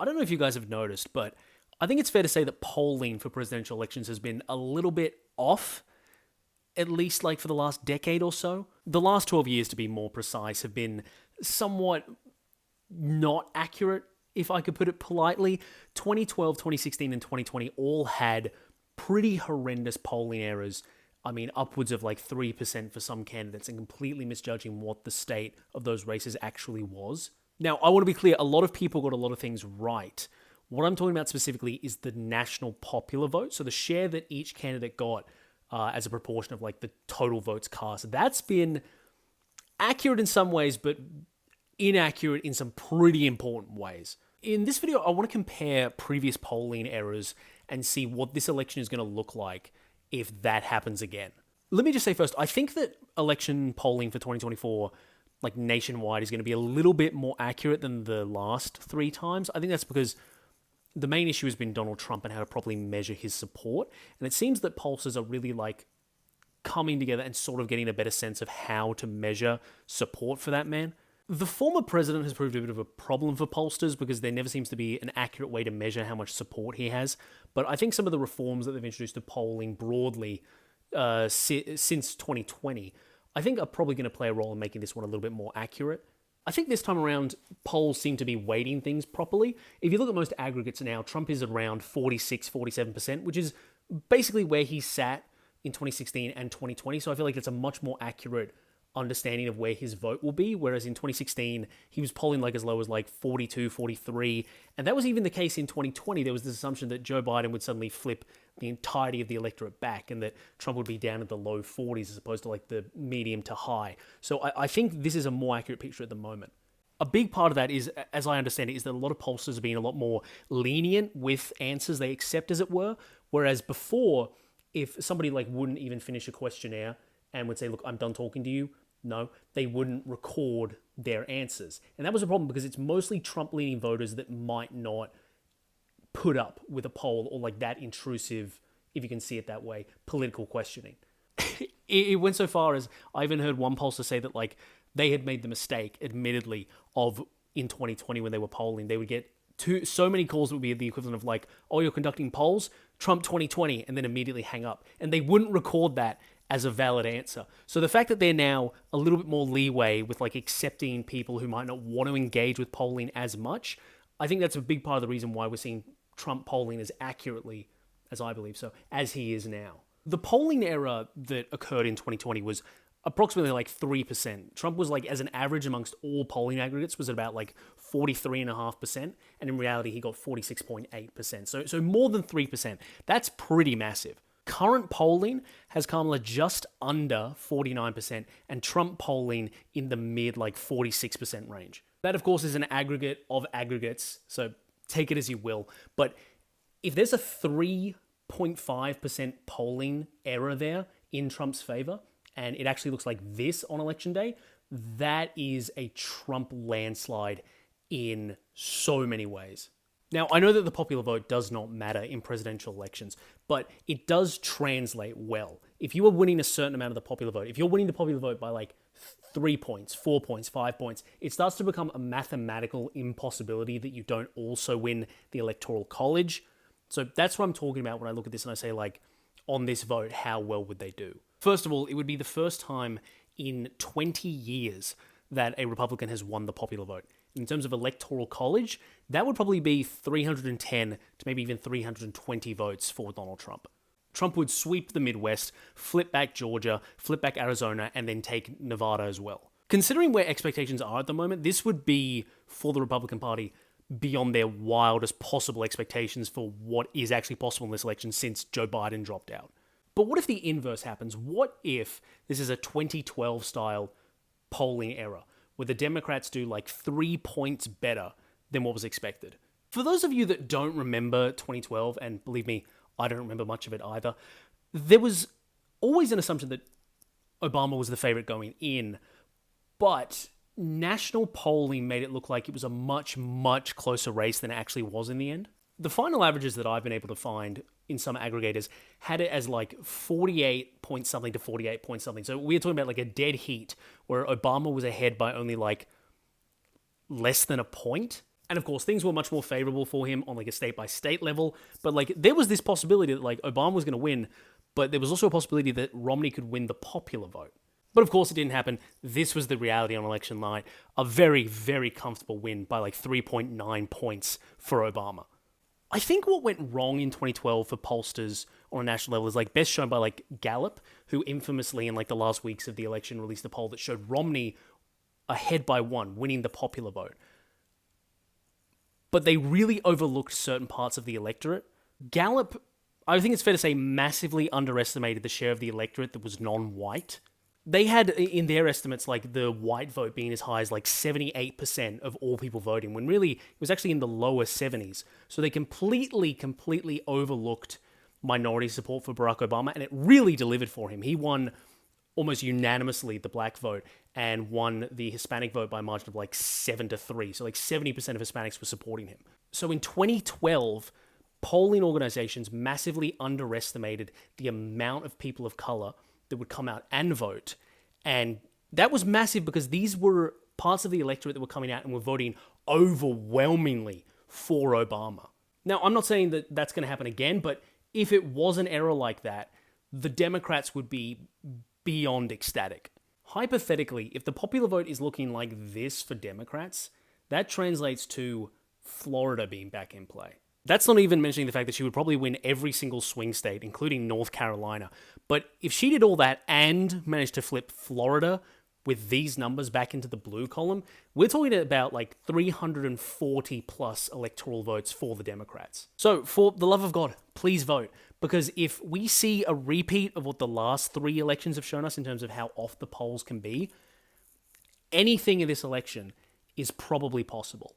I don't know if you guys have noticed, but I think it's fair to say that polling for presidential elections has been a little bit off, at least like for the last decade or so. The last 12 years, to be more precise, have been somewhat not accurate, if I could put it politely. 2012, 2016, and 2020 all had pretty horrendous polling errors. I mean, upwards of like 3% for some candidates, and completely misjudging what the state of those races actually was. Now, I want to be clear, a lot of people got a lot of things right. What I'm talking about specifically is the national popular vote, so the share that each candidate got as a proportion of like the total votes cast. That's been accurate in some ways, but inaccurate in some pretty important ways. In this video, I want to compare previous polling errors and see what this election is going to look like if that happens again. Let me just say first, I think that election polling for 2024, like nationwide, is going to be a little bit more accurate than the last 3 times. I think that's because the main issue has been Donald Trump and how to properly measure his support. And it seems that pollsters are really like coming together and sort of getting a better sense of how to measure support for that man. The former president has proved a bit of a problem for pollsters because there never seems to be an accurate way to measure how much support he has. But I think some of the reforms that they've introduced to polling broadly since 2020, I think are probably going to play a role in making this one a little bit more accurate. I think this time around, polls seem to be weighting things properly. If you look at most aggregates now, Trump is around 46, 47%, which is basically where he sat in 2016 and 2020. So I feel like it's a much more accurate understanding of where his vote will be, whereas in 2016 he was polling like as low as like 42, 43, and that was even the case in 2020. There was this assumption that Joe Biden would suddenly flip the entirety of the electorate back and that Trump would be down at the low 40s as opposed to like the medium to high. So I think this is a more accurate picture at the moment. A big part of that is, as I understand it, is that a lot of pollsters are being a lot more lenient with answers they accept, as it were, whereas before, if somebody like wouldn't even finish a questionnaire and would say, look, I'm done talking to you, no, they wouldn't record their answers. And that was a problem because it's mostly Trump-leaning voters that might not put up with a poll or like that intrusive, if you can see it that way, political questioning. It went so far as I even heard one pollster say that like they had made the mistake, admittedly, of in 2020 when they were polling, they would get so many calls that would be the equivalent of like, oh, you're conducting polls, Trump 2020, and then immediately hang up. And they wouldn't record that as a valid answer. So the fact that they're now a little bit more leeway with like accepting people who might not want to engage with polling as much, I think that's a big part of the reason why we're seeing Trump polling as accurately, as I believe so, as he is now. The polling error that occurred in 2020 was approximately like 3%. Trump was like, as an average amongst all polling aggregates, was at about like 43.5%, and in reality he got 46.8%. So more than 3%. That's pretty massive. Current polling has Kamala just under 49% and Trump polling in the mid like 46% range. That of course is an aggregate of aggregates, so take it as you will. But if there's a 3.5% polling error there in Trump's favor, and it actually looks like this on election day, that is a Trump landslide in so many ways. Now, I know that the popular vote does not matter in presidential elections, but it does translate well. If you are winning a certain amount of the popular vote, if you're winning the popular vote by like 3 points, 4 points, 5 points, it starts to become a mathematical impossibility that you don't also win the Electoral College. So that's what I'm talking about when I look at this and I say, like, on this vote, how well would they do? First of all, it would be the first time in 20 years that a Republican has won the popular vote. In terms of Electoral College, that would probably be 310 to maybe even 320 votes for Donald Trump. Trump would sweep the Midwest, flip back Georgia, flip back Arizona, and then take Nevada as well. Considering where expectations are at the moment, this would be, for the Republican Party, beyond their wildest possible expectations for what is actually possible in this election since Joe Biden dropped out. But what if the inverse happens? What if this is a 2012 style polling error, where the Democrats do like 3 points better than what was expected? For those of you that don't remember 2012, and believe me, I don't remember much of it either, there was always an assumption that Obama was the favorite going in, but national polling made it look like it was a much, much closer race than it actually was in the end. The final averages that I've been able to find in some aggregators had it as like 48 point something to 48 point something. So we're talking about like a dead heat where Obama was ahead by only like less than a point. And of course, things were much more favorable for him on like a state-by-state level. But like, there was this possibility that like Obama was going to win, but there was also a possibility that Romney could win the popular vote. But of course, it didn't happen. This was the reality on election night. A very, very comfortable win by like 3.9 points for Obama. I think what went wrong in 2012 for pollsters on a national level is like best shown by like Gallup, who infamously in like the last weeks of the election released a poll that showed Romney ahead by 1, winning the popular vote. But they really overlooked certain parts of the electorate. Gallup, I think it's fair to say, massively underestimated the share of the electorate that was non-white. They had, in their estimates, like the white vote being as high as like 78% of all people voting, when really it was actually in the lower 70s. So they completely overlooked minority support for Barack Obama, and it really delivered for him. He won almost unanimously the black vote and won the Hispanic vote by a margin of like 7-3. So like 70% of Hispanics were supporting him. So in 2012, polling organizations massively underestimated the amount of people of color that would come out and vote. And that was massive because these were parts of the electorate that were coming out and were voting overwhelmingly for Obama. Now, I'm not saying that that's going to happen again, but if it was an error like that, the Democrats would be beyond ecstatic. Hypothetically, if the popular vote is looking like this for Democrats, that translates to Florida being back in play. That's not even mentioning the fact that she would probably win every single swing state, including North Carolina. But if she did all that and managed to flip Florida with these numbers back into the blue column, we're talking about like 340 plus electoral votes for the Democrats. So for the love of God, please vote. Because if we see a repeat of what the last 3 elections have shown us in terms of how off the polls can be, anything in this election is probably possible.